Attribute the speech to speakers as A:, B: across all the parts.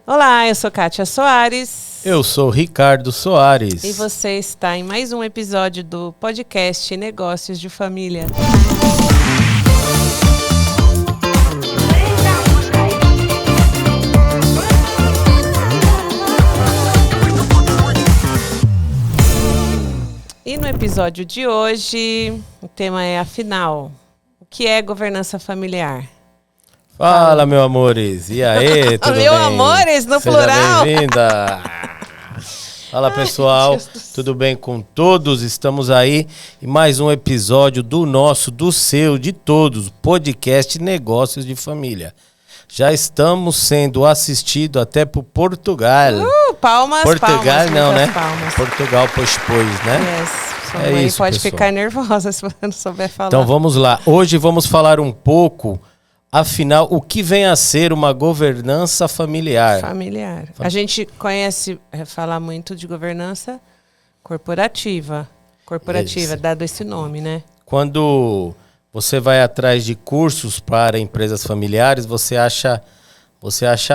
A: Olá, eu sou Kátia Soares.
B: Eu sou Ricardo Soares.
A: E você está em mais um episódio do podcast Negócios de Família. E no episódio de hoje, o tema é afinal, o que é governança familiar?
B: Fala, meu amores. E aí, tudo
A: meu
B: bem?
A: Amores, no
B: Seja
A: plural.
B: bem-vinda. Fala, pessoal. Tudo bem com todos? Estamos aí em mais um episódio do nosso, do seu, de todos, podcast Negócios de Família. Já estamos sendo assistidos até por Portugal.
A: Palmas,
B: Portugal
A: palmas,
B: não, né?
A: Palmas.
B: Portugal, pois, né?
A: Yes. Sua
B: É
A: mãe
B: isso,
A: pode
B: pessoal.
A: ficar nervosa se você não souber falar.
B: Então vamos lá. Hoje vamos falar um pouco, afinal, o que vem a ser uma governança familiar.
A: Familiar. A gente conhece, falar muito de governança corporativa. Corporativa, dado esse nome, né?
B: Quando você vai atrás de cursos para empresas familiares, você acha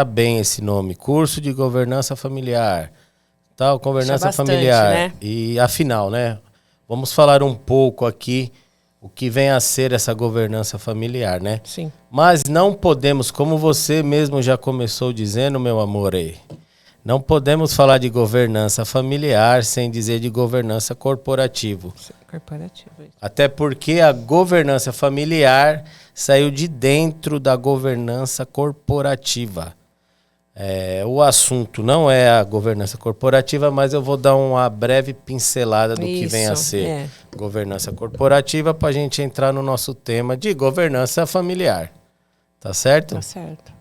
B: bem esse nome, curso de governança familiar, tal, governança
A: bastante,
B: familiar.
A: né?
B: E afinal, né? Vamos falar um pouco aqui o que vem a ser essa governança familiar, né?
A: Sim.
B: Mas não podemos, como você mesmo já começou dizendo, meu amor, não podemos falar de governança familiar sem dizer de governança corporativa.
A: Corporativa.
B: Até porque a governança familiar saiu de dentro da governança corporativa. O assunto não é a governança corporativa, mas eu vou dar uma breve pincelada do que vem a ser governança corporativa para a gente entrar no nosso tema de governança familiar. Tá certo?
A: Tá certo.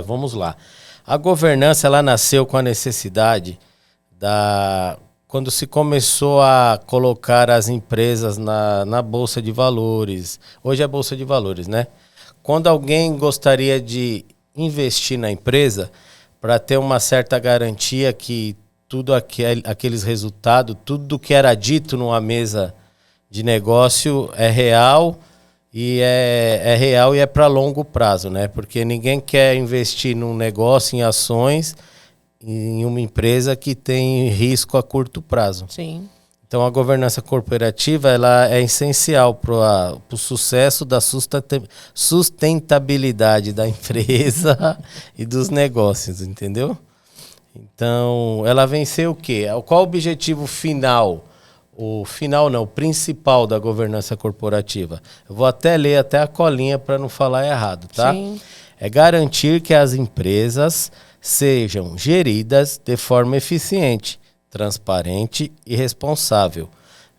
B: Vamos lá. A governança ela nasceu com a necessidade quando se começou a colocar as empresas na Bolsa de Valores. Hoje é Bolsa de Valores, né? Quando alguém gostaria de investir na empresa para ter uma certa garantia que tudo aqueles resultados, tudo que era dito numa mesa de negócio é real e é real e é para longo prazo, né? Porque ninguém quer investir num negócio, em ações, em uma empresa que tem risco a curto prazo.
A: Sim.
B: Então a governança corporativa ela é essencial para o sucesso da sustentabilidade da empresa e dos negócios, entendeu? Então ela vem ser o quê? Qual o objetivo final? O principal da governança corporativa. Eu vou até ler até a colinha para não falar errado, tá?
A: Sim.
B: É garantir que as empresas sejam geridas de forma eficiente, transparente e responsável,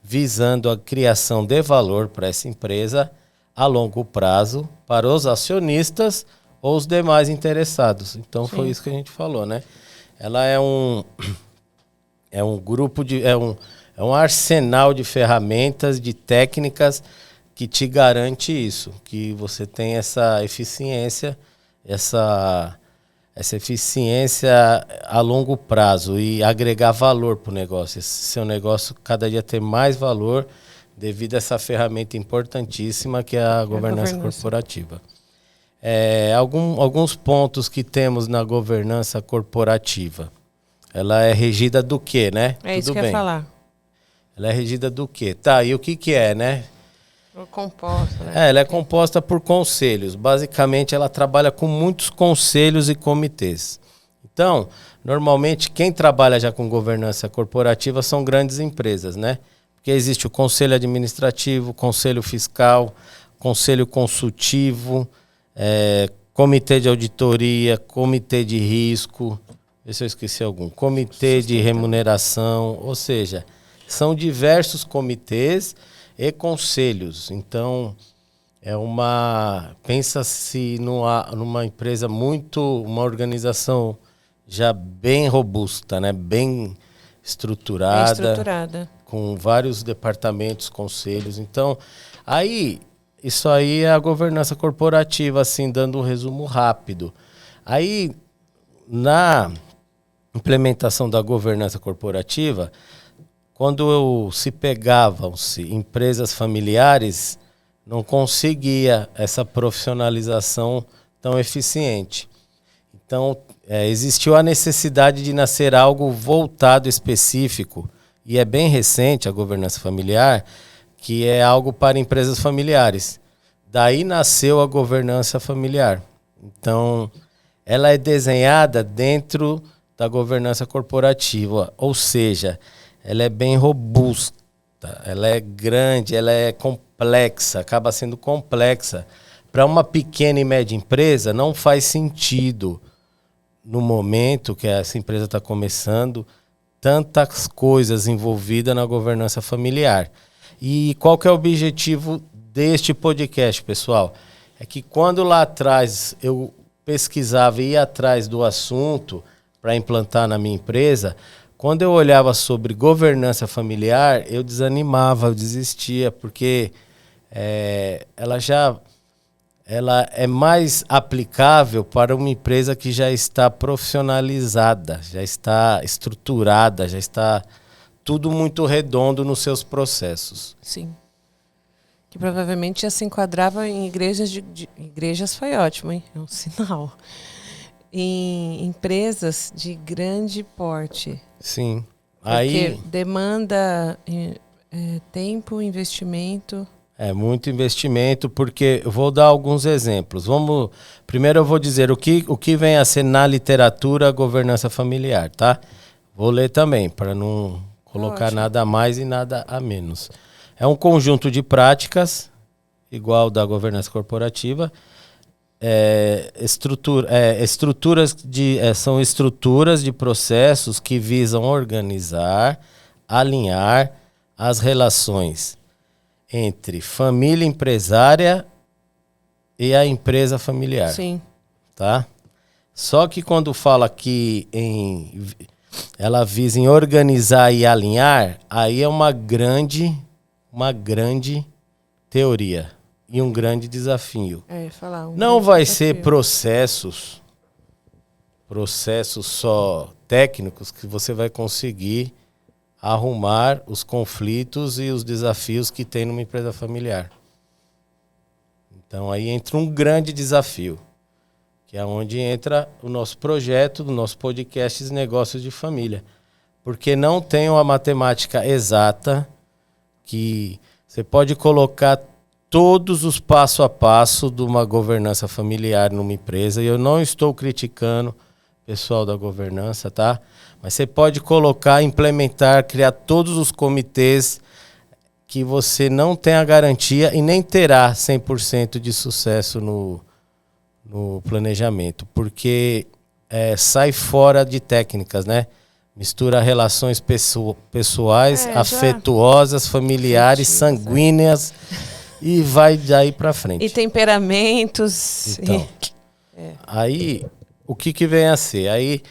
B: visando a criação de valor para essa empresa a longo prazo para os acionistas ou os demais interessados. Então foi isso que a gente falou, né? Ela é um grupo é um arsenal de ferramentas, de técnicas que te garante isso, que você tem essa eficiência, essa eficiência a longo prazo e agregar valor para o negócio. Esse seu negócio cada dia ter mais valor devido a essa ferramenta importantíssima que é a governança corporativa. Alguns pontos que temos na governança corporativa. Ela é regida do quê, né?
A: É isso que eu ia falar.
B: Ela é regida do quê? Tá, e o que é, né?
A: Composta, né?
B: Ela é composta por conselhos. Basicamente, ela trabalha com muitos conselhos e comitês. Então, normalmente, quem trabalha já com governança corporativa são grandes empresas, né? Porque existe o conselho administrativo, conselho fiscal, conselho consultivo, comitê de auditoria, comitê de risco, vê se eu esqueci algum, comitê de remuneração, ou seja, são diversos comitês e conselhos. Então, pensa-se numa empresa uma organização já bem robusta, né? Bem estruturada, com vários departamentos, conselhos. Então, isso aí é a governança corporativa, assim, dando um resumo rápido. Aí, na implementação da governança corporativa, quando se pegavam-se empresas familiares, não conseguia essa profissionalização tão eficiente. Então, existiu a necessidade de nascer algo voltado específico, e é bem recente a governança familiar, que é algo para empresas familiares. Daí nasceu a governança familiar. Então, ela é desenhada dentro da governança corporativa, ou seja, ela é bem robusta, ela é grande, ela é complexa, acaba sendo complexa. Para uma pequena e média empresa, não faz sentido, no momento que essa empresa está começando, tantas coisas envolvidas na governança familiar. E qual que é o objetivo deste podcast, pessoal? É que quando lá atrás eu pesquisava e ia atrás do assunto para implantar na minha empresa, quando eu olhava sobre governança familiar, eu desanimava, eu desistia, porque ela é mais aplicável para uma empresa que já está profissionalizada, já está estruturada, já está tudo muito redondo nos seus processos.
A: Sim. Que provavelmente já se enquadrava em igrejas igrejas foi ótimo, hein? É um sinal. Em empresas de grande porte.
B: Sim.
A: Porque
B: aí
A: demanda tempo, investimento.
B: É muito investimento, porque eu vou dar alguns exemplos. Primeiro eu vou dizer o que vem a ser na literatura governança familiar, tá? Vou ler também, para não colocar nada a mais e nada a menos. É um conjunto de práticas, igual da governança corporativa. São estruturas de processos que visam organizar, alinhar as relações entre família empresária e a empresa familiar.
A: Sim.
B: Tá? Só que quando fala que ela visa em organizar e alinhar, aí é uma grande teoria e um grande desafio. Não vai ser processos só técnicos que você vai conseguir arrumar os conflitos e os desafios que tem numa empresa familiar. Então aí entra um grande desafio, que é onde entra o nosso projeto, do nosso podcast Negócios de Família. Porque não tem uma matemática exata que você pode colocar todos os passo a passo de uma governança familiar numa empresa. E eu não estou criticando o pessoal da governança, tá? Mas você pode colocar, implementar, criar todos os comitês que você não tem a garantia e nem terá 100% de sucesso no planejamento, porque sai fora de técnicas, né? Mistura relações pessoais, afetuosas, familiares, sanguíneas e vai daí para frente.
A: E temperamentos.
B: Então, aí, o que vem a ser? Aí,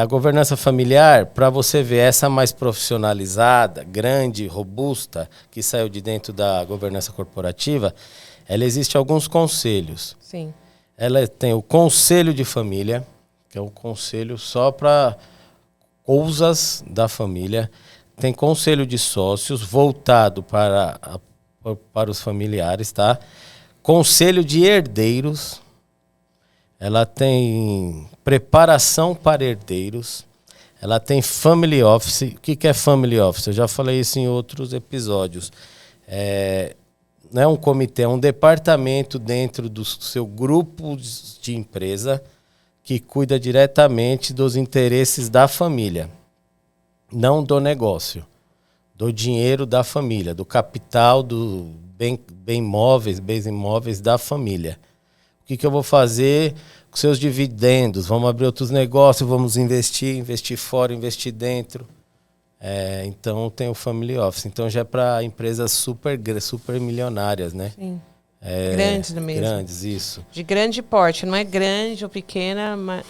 B: a governança familiar, para você ver essa mais profissionalizada, grande, robusta, que saiu de dentro da governança corporativa, ela existe alguns conselhos.
A: Sim.
B: Ela tem o conselho de família, que é um conselho só para coisas da família. Tem conselho de sócios, voltado para os familiares, tá? Conselho de herdeiros. Ela tem preparação para herdeiros. Ela tem family office. O que é family office? Eu já falei isso em outros episódios. Não é um comitê, é um departamento dentro do seu grupo de empresa que cuida diretamente dos interesses da família, não do negócio, do dinheiro da família, do capital, do bens imóveis da família. O que eu vou fazer com seus dividendos? Vamos abrir outros negócios, vamos investir fora, investir dentro. Então tem o family office. Então já é para empresas super milionárias, né?
A: Sim. Grandes mesmo.
B: Grandes, isso.
A: De grande porte, não é grande ou pequena, mas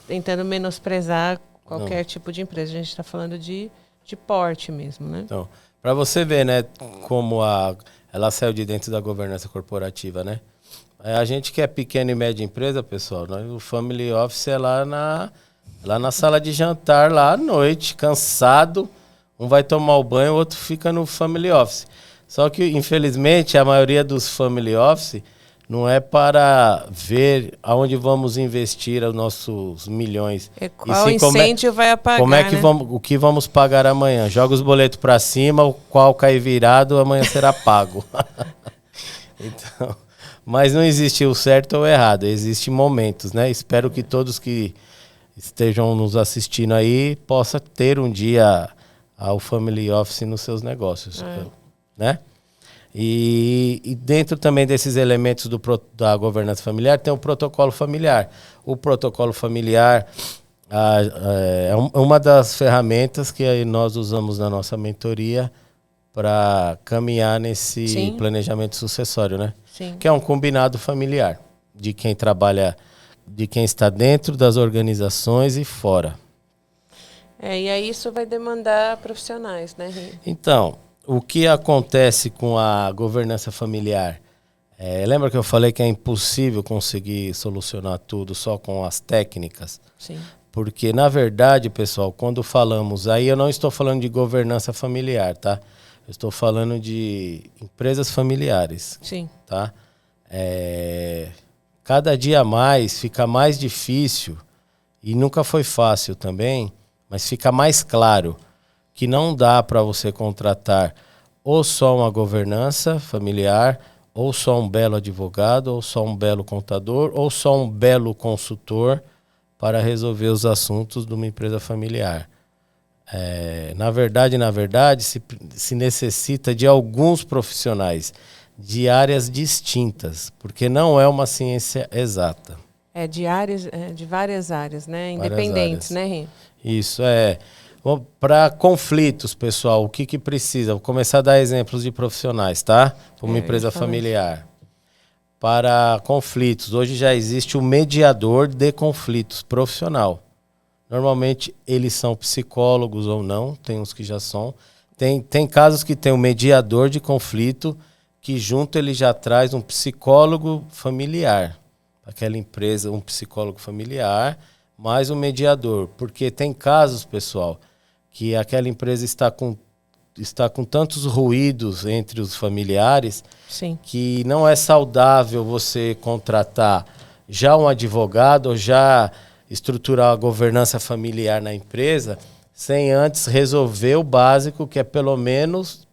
A: tentando menosprezar qualquer tipo de empresa. A gente está falando de porte mesmo, né?
B: Então, para você ver, né, como ela saiu de dentro da governança corporativa, né? A gente que é pequena e média empresa, pessoal, o family office é lá na sala de jantar, lá à noite, cansado. Um vai tomar o banho, o outro fica no family office. Só que, infelizmente, a maioria dos family office não é para ver aonde vamos investir os nossos milhões.
A: Qual incêndio vai apagar,
B: como é que
A: né?
B: o que vamos pagar amanhã? Joga os boletos para cima, o qual cair virado, amanhã será pago. Então, mas não existe o certo ou o errado, existem momentos, né? Espero que todos que estejam nos assistindo aí possam ter um dia o Family Office nos seus negócios, né? E dentro também desses elementos da governança familiar tem o protocolo familiar. O protocolo familiar é uma das ferramentas que nós usamos na nossa mentoria para caminhar nesse planejamento sucessório, né?
A: Sim.
B: Que é um combinado familiar de quem trabalha, de quem está dentro das organizações e fora.
A: E aí isso vai demandar profissionais, né, Rê?
B: Então, o que acontece com a governança familiar? Lembra que eu falei que é impossível conseguir solucionar tudo só com as técnicas?
A: Sim.
B: Porque, na verdade, pessoal, quando falamos aí, eu não estou falando de governança familiar, tá? Eu estou falando de empresas familiares.
A: Sim.
B: Tá? Cada dia mais fica mais difícil, e nunca foi fácil também, mas fica mais claro que não dá para você contratar ou só uma governança familiar, ou só um belo advogado, ou só um belo contador, ou só um belo consultor para resolver os assuntos de uma empresa familiar. Na verdade, se necessita de alguns profissionais de áreas distintas, porque não é uma ciência exata.
A: De várias áreas, né? Independentes, né, Rê?
B: Isso para conflitos, pessoal, o que precisa? Vou começar a dar exemplos de profissionais, tá? Para uma empresa familiar. Para conflitos, hoje já existe o mediador de conflitos profissional. Normalmente eles são psicólogos ou não, tem uns que já são. Tem casos que tem um mediador de conflito, que junto ele já traz um psicólogo familiar. Aquela empresa, um psicólogo familiar, mais um mediador. Porque tem casos, pessoal, que aquela empresa está com tantos ruídos entre os familiares,
A: sim,
B: que não é saudável você contratar já um advogado ou já estruturar a governança familiar na empresa sem antes resolver o básico, que é pelo menos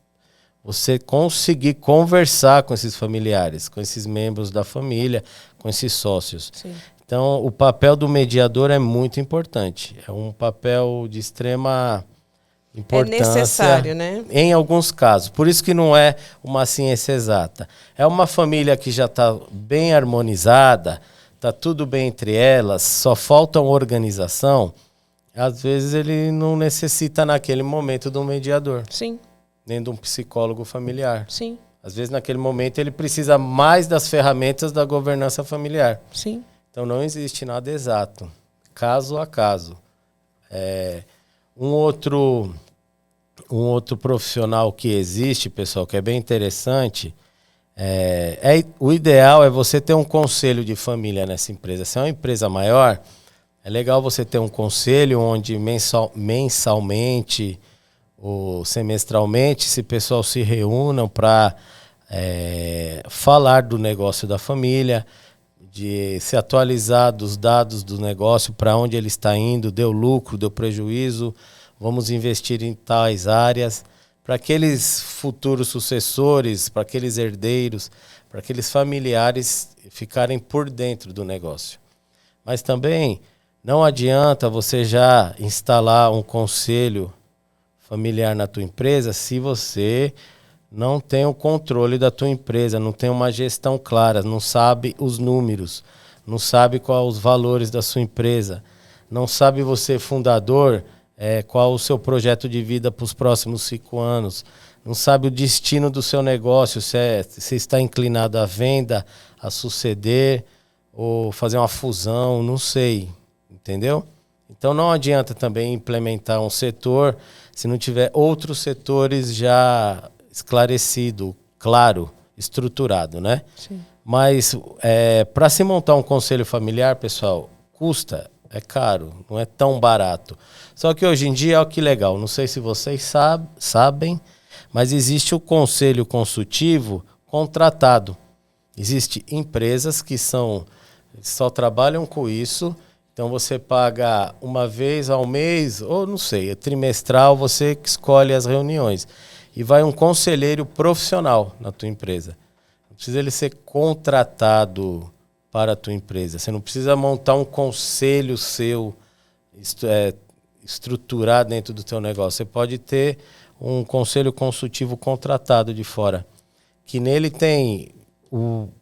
B: você conseguir conversar com esses familiares, com esses membros da família, com esses sócios.
A: Sim.
B: Então, o papel do mediador é muito importante. É um papel de extrema importância.
A: É necessário, né?
B: Em alguns casos. Por isso que não é uma ciência exata. É uma família que já está bem harmonizada, está tudo bem entre elas, só falta uma organização. Às vezes ele não necessita naquele momento de um mediador.
A: Sim.
B: Nem de um psicólogo familiar.
A: Sim.
B: Às vezes naquele momento ele precisa mais das ferramentas da governança familiar.
A: Sim.
B: Então não existe nada exato, caso a caso. Um outro profissional que existe, pessoal, que é bem interessante, o ideal é você ter um conselho de família nessa empresa. Se é uma empresa maior, é legal você ter um conselho onde mensalmente ou semestralmente esse pessoal se reúnam para falar do negócio da família, de se atualizar dos dados do negócio, para onde ele está indo, deu lucro, deu prejuízo, vamos investir em tais áreas, para aqueles futuros sucessores, para aqueles herdeiros, para aqueles familiares ficarem por dentro do negócio. Mas também não adianta você já instalar um conselho familiar na tua empresa se você não tem o controle da tua empresa, não tem uma gestão clara, não sabe os números, não sabe quais os valores da sua empresa, não sabe você, fundador, qual o seu projeto de vida para os próximos 5 anos, não sabe o destino do seu negócio, se está inclinado à venda, a suceder ou fazer uma fusão, não sei, entendeu? Então não adianta também implementar um setor se não tiver outros setores já esclarecido, claro, estruturado, né?
A: Sim.
B: Mas para se montar um conselho familiar, pessoal, custa, é caro, não é tão barato. Só que hoje em dia, olha que legal, não sei se vocês sabem, mas existe o conselho consultivo contratado. Existem empresas que só trabalham com isso, então você paga uma vez ao mês, ou não sei, é trimestral, você que escolhe as reuniões. E vai um conselheiro profissional na tua empresa. Não precisa ele ser contratado para a tua empresa. Você não precisa montar um conselho seu, estruturar dentro do teu negócio. Você pode ter um conselho consultivo contratado de fora, que nele tem,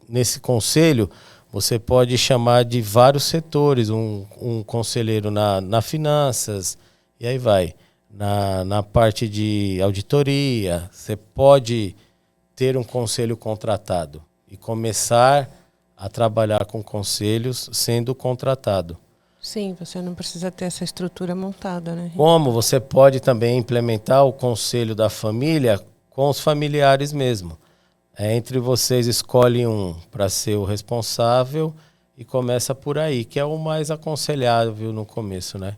B: nesse conselho, você pode chamar de vários setores, um conselheiro na finanças, e aí vai. Na parte de auditoria, você pode ter um conselho contratado e começar a trabalhar com conselhos sendo contratado.
A: Sim, você não precisa ter essa estrutura montada, né?
B: Como você pode também implementar o conselho da família com os familiares mesmo. Entre vocês escolhe um para ser o responsável e começa por aí, que é o mais aconselhável no começo, né?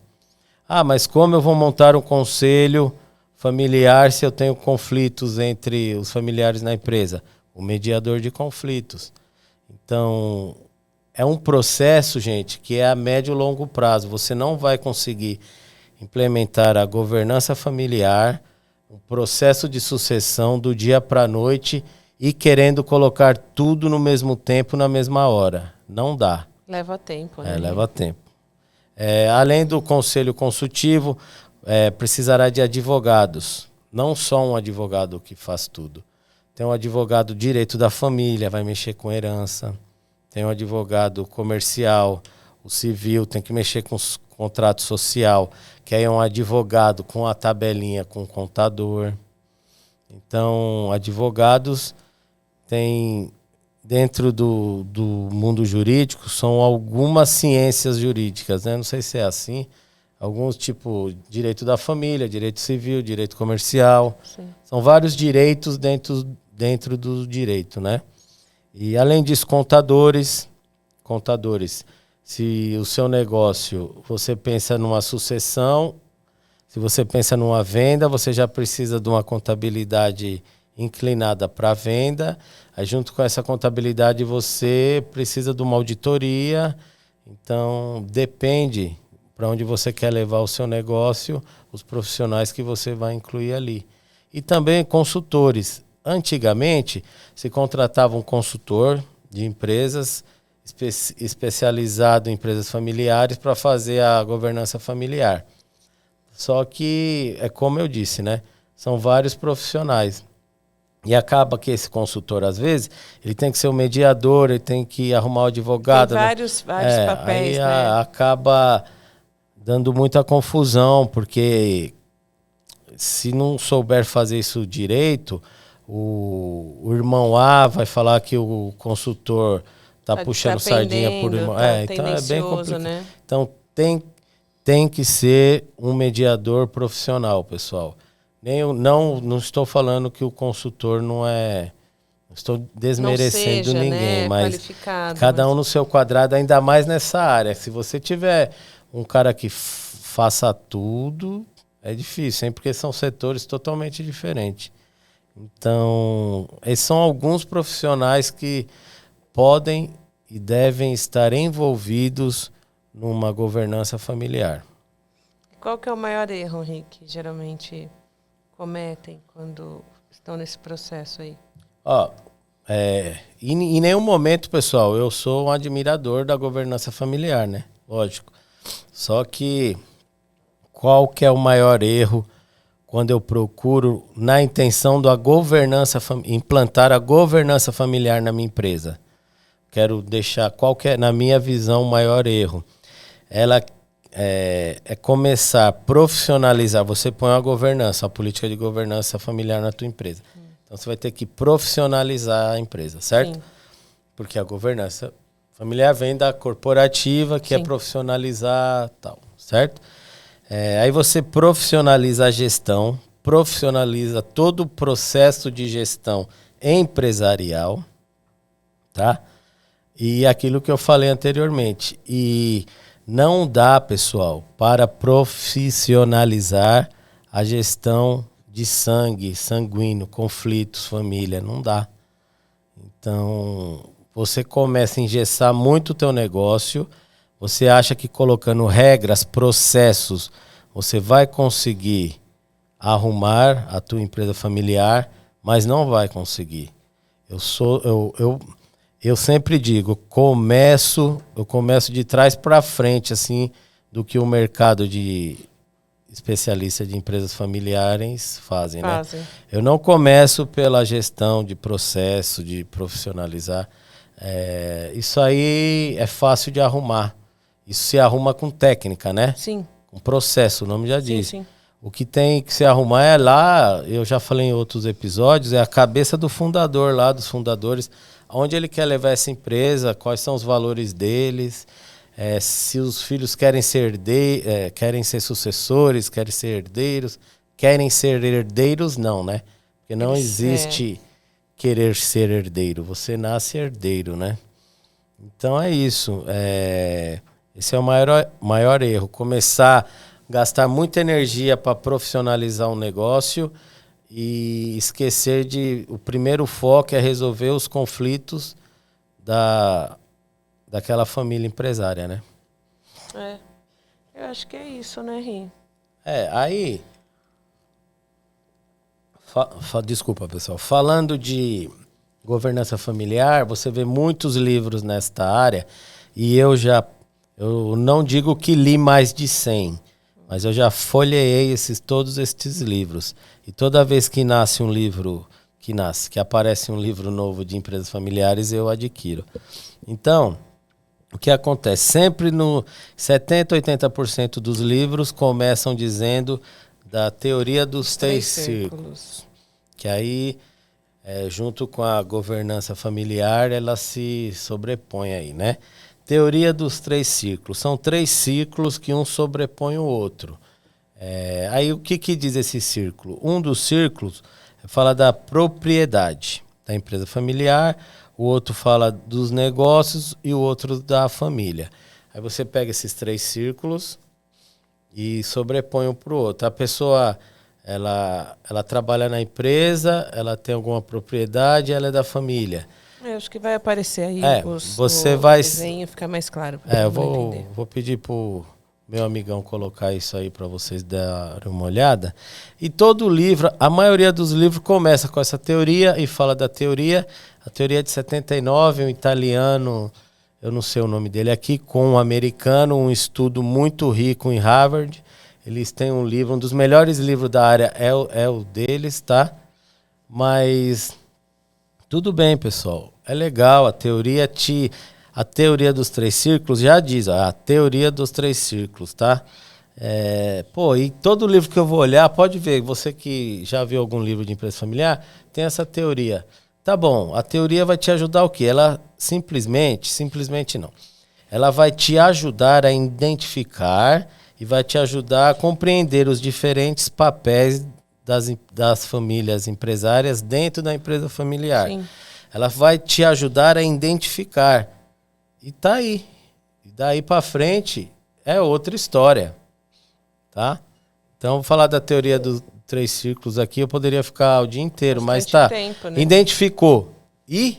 B: Ah, mas como eu vou montar um conselho familiar se eu tenho conflitos entre os familiares na empresa? O mediador de conflitos. Então, é um processo, gente, que é a médio e longo prazo. Você não vai conseguir implementar a governança familiar, um processo de sucessão do dia para a noite e querendo colocar tudo no mesmo tempo, na mesma hora. Não dá.
A: Leva tempo, né?
B: Leva tempo. Além do conselho consultivo, precisará de advogados. Não só um advogado que faz tudo. Tem um advogado direito da família, vai mexer com herança. Tem um advogado comercial, o civil, tem que mexer com os contrato social, que aí é um advogado com a tabelinha com o contador. Então, advogados tem dentro do mundo jurídico, são algumas ciências jurídicas, né? Não sei se é assim. Alguns, tipo, direito da família, direito civil, direito comercial.
A: Sim.
B: São vários direitos dentro do direito, né? E, além disso, contadores. Se o seu negócio, você pensa numa sucessão, se você pensa numa venda, você já precisa de uma contabilidade inclinada para a venda. Aí, junto com essa contabilidade, você precisa de uma auditoria. Então, depende para onde você quer levar o seu negócio, os profissionais que você vai incluir ali. E também consultores. Antigamente, se contratava um consultor de empresas especializado em empresas familiares para fazer a governança familiar. Só que, é como eu disse, né? São vários profissionais. E acaba que esse consultor, às vezes, ele tem que ser o mediador, ele tem que arrumar o advogado.
A: Tem vários papéis,
B: aí
A: né?
B: Acaba dando muita confusão, porque se não souber fazer isso direito, o irmão A vai falar que o consultor está puxando sardinha por irmão. Então é bem complicado. Né? Então tem que ser um mediador profissional, pessoal. Não estou falando que o consultor não é... Estou desmerecendo ninguém, mas cada um no seu quadrado, ainda mais nessa área. Se você tiver um cara que faça tudo, é difícil, hein? Porque são setores totalmente diferentes. Então, esses são alguns profissionais que podem e devem estar envolvidos numa governança familiar.
A: Qual que é o maior erro, Rick, geralmente cometem quando estão nesse processo aí?
B: Em nenhum momento, pessoal, eu sou um admirador da governança familiar, né? Lógico. Só que qual que é o maior erro quando eu procuro, na intenção da governança, implantar a governança familiar na minha empresa? Quero deixar qual que é, na minha visão, o maior erro. Ela é começar a profissionalizar. Você põe a política de governança familiar na tua empresa. Então, você vai ter que profissionalizar a empresa, certo? Sim. Porque a governança familiar vem da corporativa, que Sim. é profissionalizar tal, certo? Aí você profissionaliza a gestão, profissionaliza todo o processo de gestão empresarial, tá? E aquilo que eu falei anteriormente. E não dá, pessoal, para profissionalizar a gestão de sanguíneo, conflitos, família. Não dá. Então, você começa a engessar muito o teu negócio, você acha que colocando regras, processos, você vai conseguir arrumar a tua empresa familiar, mas não vai conseguir. Eu sempre digo, eu começo de trás para frente, assim, do que o mercado de especialista de empresas familiares fazem, né? Eu não começo pela gestão de processo, de profissionalizar. Isso aí é fácil de arrumar. Isso se arruma com técnica, né?
A: Sim.
B: Com processo, o nome já diz.
A: Sim.
B: O que tem que se arrumar é lá, eu já falei em outros episódios, é a cabeça do fundador lá, dos fundadores, onde ele quer levar essa empresa, quais são os valores deles, se os filhos querem ser sucessores, querem ser herdeiros, não, né? Porque não existe querer ser herdeiro, você nasce herdeiro, né? Então é isso, esse é o maior erro, começar a gastar muita energia para profissionalizar um negócio e esquecer o primeiro foco é resolver os conflitos daquela família empresária, né?
A: Eu acho que é isso, né, Ri?
B: Aí... Desculpa, pessoal. Falando de governança familiar, você vê muitos livros nesta área e eu não digo que li mais de 100, mas eu já folheei todos estes livros. E toda vez que que aparece um livro novo de empresas familiares, eu adquiro. Então, o que acontece? Sempre no 70%, 80% dos livros começam dizendo da teoria dos três círculos. Que aí, junto com a governança familiar, ela se sobrepõe aí, né? Teoria dos 3 círculos. São 3 círculos que um sobrepõe o outro. Aí o que diz esse círculo? Um dos círculos fala da propriedade da empresa familiar, o outro fala dos negócios e o outro da família. Aí você pega esses 3 círculos e sobrepõe um para o outro. A pessoa, ela trabalha na empresa, ela tem alguma propriedade, ela é da família.
A: Eu acho que vai aparecer aí o desenho, ficar mais claro.
B: Eu vou pedir para o meu amigão colocar isso aí para vocês darem uma olhada. E todo livro, a maioria dos livros começa com essa teoria e fala da teoria. A teoria é de 79, um italiano, eu não sei o nome dele aqui, com um americano, um estudo muito rico em Harvard. Eles têm um livro, um dos melhores livros da área é o deles, tá? Mas tudo bem, pessoal. É legal, a teoria dos 3 círculos já diz, a teoria dos 3 círculos, tá? E todo livro que eu vou olhar, pode ver, você que já viu algum livro de empresa familiar, tem essa teoria. Tá bom, a teoria vai te ajudar o quê? Ela simplesmente não. Ela vai te ajudar a identificar e vai te ajudar a compreender os diferentes papéis das famílias empresárias dentro da empresa familiar.
A: Sim.
B: Ela vai te ajudar a identificar. E tá aí. E daí para frente é outra história. Tá? Então, vou falar da teoria dos 3 círculos aqui, eu poderia ficar o dia inteiro, mas tá.
A: Tempo, né?
B: Identificou. E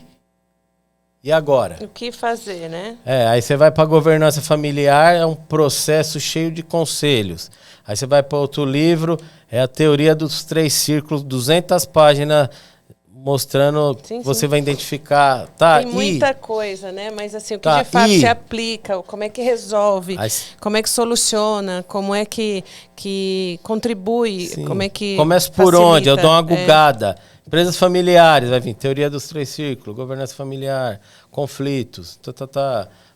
B: agora?
A: O que fazer, né?
B: Aí você vai para a governança familiar, é um processo cheio de conselhos. Aí você vai para outro livro, é a teoria dos 3 círculos, 200 páginas mostrando, você vai identificar, tá?
A: Tem muita coisa, né? Mas assim, o que de fato se aplica, como é que resolve, como é que soluciona, como é que contribui, como é que
B: começa por facilita. Onde? Eu dou uma gugada. Empresas familiares, vai vir teoria dos 3 círculos, governança familiar, conflitos,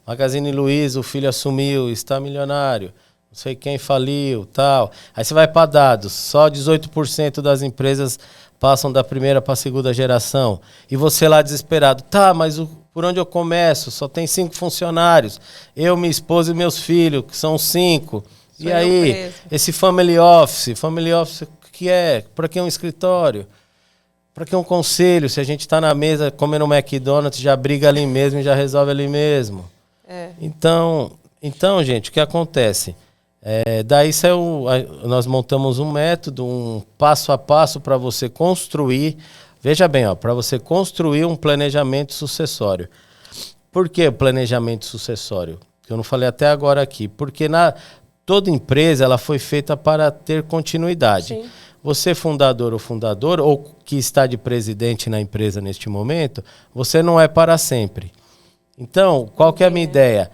B: Magazine Luiza, o filho assumiu, está milionário, não sei quem faliu, tal. Aí você vai para dados, só 18% das empresas passam da primeira para a segunda geração. E você lá desesperado, mas por onde eu começo? Só tem 5 funcionários. Eu, minha esposa e meus filhos, que são 5. E aí, esse family office o que é? Para que um escritório? Para que um conselho? Se a gente está na mesa comendo um McDonald's, já briga ali mesmo e já resolve ali mesmo. Então, gente, o que acontece? Daí nós montamos um método, um passo a passo para você construir, veja bem, para você construir um planejamento sucessório. Por que planejamento sucessório? Que eu não falei até agora aqui. Porque toda empresa ela foi feita para ter continuidade.
A: Sim.
B: Você fundador ou que está de presidente na empresa neste momento, você não é para sempre. Então, qual que é a minha ideia?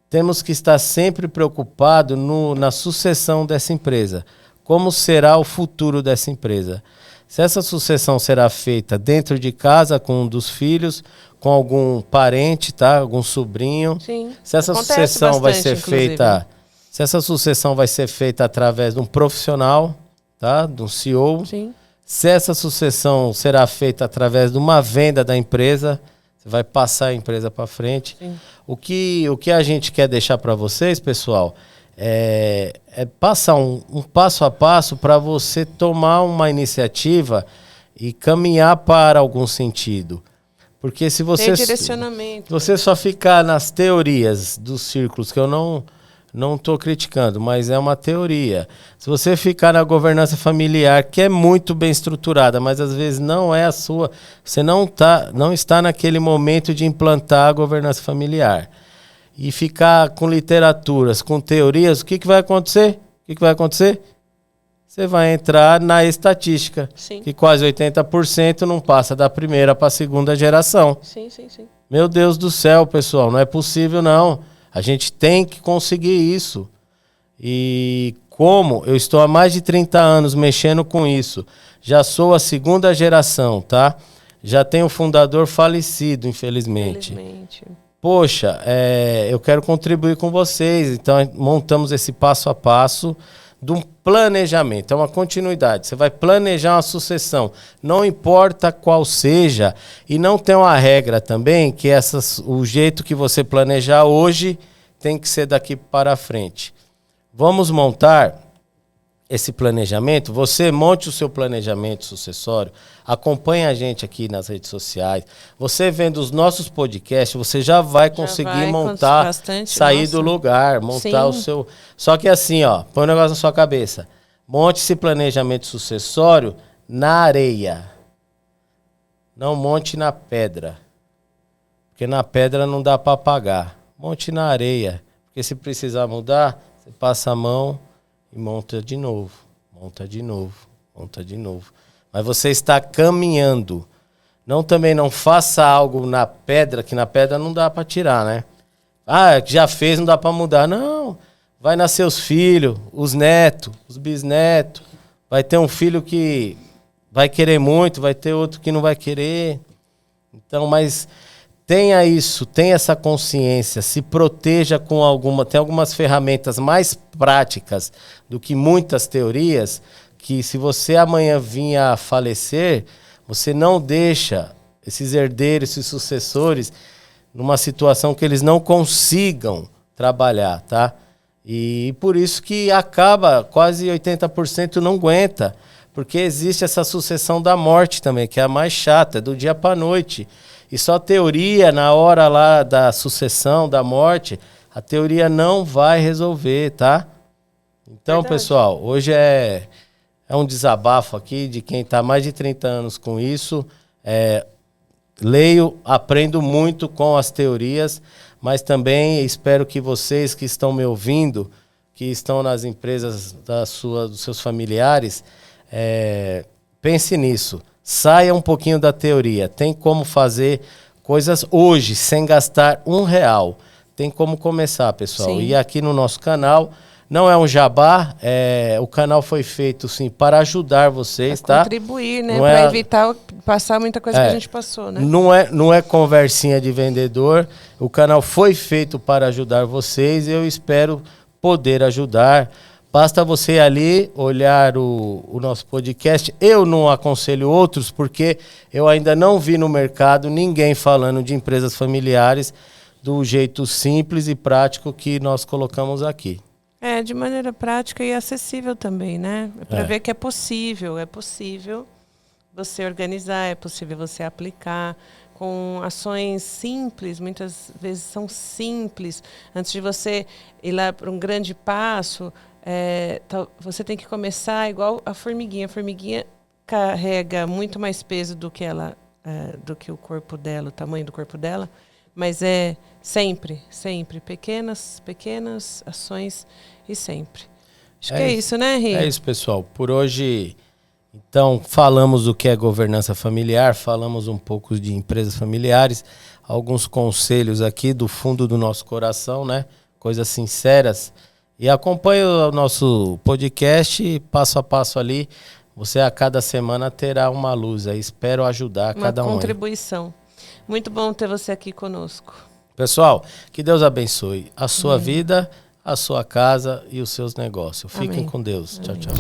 B: Temos que estar sempre preocupados na sucessão dessa empresa. Como será o futuro dessa empresa? Se essa sucessão será feita dentro de casa, com um dos filhos, com algum parente, tá? Algum sobrinho.
A: Sim.
B: Se essa sucessão vai ser feita, se essa sucessão vai ser feita através de um profissional, tá? De um CEO.
A: Sim.
B: Se essa sucessão será feita através de uma venda da empresa, você vai passar a empresa para frente.
A: Sim.
B: O que a gente quer deixar para vocês, pessoal, é passar um passo a passo para você tomar uma iniciativa e caminhar para algum sentido. Porque se você,
A: tem direcionamento.
B: Você só ficar nas teorias dos círculos, que eu não estou criticando, mas é uma teoria. Se você ficar na governança familiar, que é muito bem estruturada, mas às vezes não é a sua, você não está naquele momento de implantar a governança familiar. E ficar com literaturas, com teorias, o que vai acontecer? O que vai acontecer? Você vai entrar na estatística,
A: sim,
B: que quase 80% não passa da primeira para a segunda geração.
A: Sim, sim, sim.
B: Meu Deus do céu, pessoal, não é possível não. A gente tem que conseguir isso. E como eu estou há mais de 30 anos mexendo com isso, já sou a segunda geração, tá? Já tenho o fundador falecido, infelizmente. Poxa, eu quero contribuir com vocês. Então, montamos esse passo a passo de um planejamento. É uma continuidade. Você vai planejar uma sucessão. Não importa qual seja. E não tem uma regra também que o jeito que você planejar hoje tem que ser daqui para frente. Vamos montar esse planejamento. Você monte o seu planejamento sucessório. Acompanhe a gente aqui nas redes sociais. Você vendo os nossos podcasts, você já vai conseguir montar, sair do lugar, montar o seu... Só que assim, ó, põe um negócio na sua cabeça. Monte esse planejamento sucessório na areia. Não monte na pedra. Porque na pedra não dá para apagar. Monte na areia. Porque se precisar mudar, você passa a mão e monta de novo. Monta de novo. Monta de novo. Mas você está caminhando. Também não faça algo na pedra, que na pedra não dá para tirar, né? Ah, já fez, não dá para mudar. Não. Vai nascer os filhos, os netos, os bisnetos. Vai ter um filho que vai querer muito, vai ter outro que não vai querer. Então, mas tenha isso, tenha essa consciência, se proteja com tem algumas ferramentas mais práticas do que muitas teorias, que se você amanhã vir a falecer, você não deixa esses herdeiros, esses sucessores, numa situação que eles não consigam trabalhar, tá? E por isso que acaba, quase 80% não aguenta, porque existe essa sucessão da morte também, que é a mais chata, do dia para a noite. E só teoria, na hora lá da sucessão, da morte, a teoria não vai resolver, tá? Então, verdade, pessoal, hoje é um desabafo aqui de quem está há mais de 30 anos com isso. Leio, aprendo muito com as teorias, mas também espero que vocês que estão me ouvindo, que estão nas empresas dos seus familiares, pense nisso. Saia um pouquinho da teoria. Tem como fazer coisas hoje, sem gastar R$1. Tem como começar, pessoal. Sim. E aqui no nosso canal, não é um jabá, o canal foi feito, sim, para ajudar vocês, tá?
A: Contribuir, né? Para evitar passar muita coisa que a gente passou, né?
B: Não é conversinha de vendedor. O canal foi feito para ajudar vocês e eu espero poder ajudar. Basta você ali olhar o nosso podcast. Eu não aconselho outros porque eu ainda não vi no mercado ninguém falando de empresas familiares do jeito simples e prático que nós colocamos aqui.
A: De maneira prática e acessível também, né? Para ver que é possível você organizar, é possível você aplicar com ações simples, muitas vezes são simples. Antes de você ir lá para um grande passo, você tem que começar igual a formiguinha. A formiguinha carrega muito mais peso do que o corpo dela, o tamanho do corpo dela. Mas é sempre, sempre. Pequenas ações e sempre. Acho que é isso, né, Henrique?
B: É isso, pessoal. Por hoje, então, falamos do que é governança familiar, falamos um pouco de empresas familiares, alguns conselhos aqui do fundo do nosso coração, né? Coisas sinceras. E acompanhe o nosso podcast passo a passo ali. Você a cada semana terá uma luz aí. Espero ajudar cada um.
A: Uma contribuição. Muito bom ter você aqui conosco.
B: Pessoal, que Deus abençoe a sua vida, a sua casa e os seus negócios. Fiquem com Deus. Tchau, tchau.